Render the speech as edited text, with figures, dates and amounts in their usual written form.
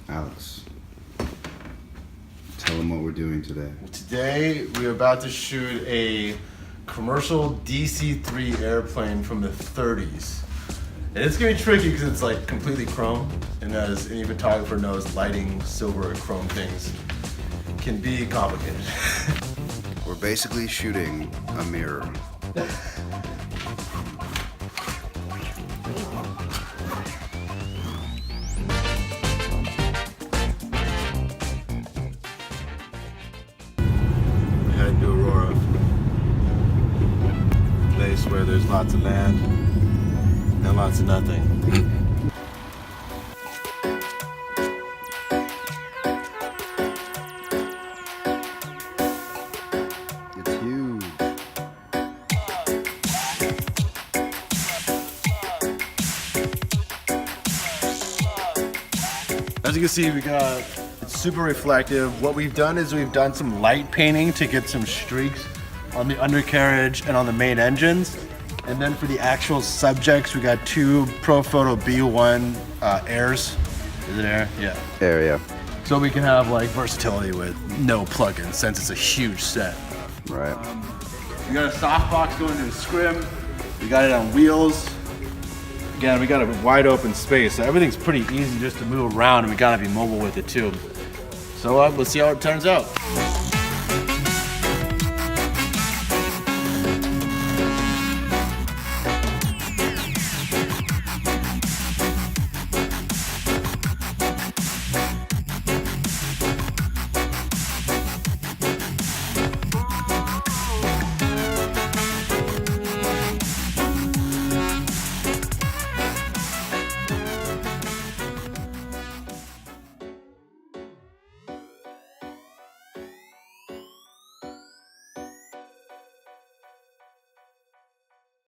Alex, tell them what we're doing today. Today, we're about to shoot a commercial DC-3 airplane from the 30s. And it's gonna be tricky because it's like completely chrome, and as any photographer knows, lighting silver and chrome things can be complicated. We're basically shooting a mirror. Heading to Aurora, a place where there's lots of land and lots of nothing. It's huge. As you can see, it's super reflective. What we've done is we've done some light painting to get some streaks on the undercarriage and on the main engines. And then for the actual subjects, we got two Profoto B1 Airs. Is it Air? Yeah. Area. So we can have like versatility with no plugins since it's a huge set. Right. We got a softbox going to a scrim. We got it on wheels. Again, we got a wide open space, so everything's pretty easy just to move around, and we gotta be mobile with it too. So let's see how it turns out.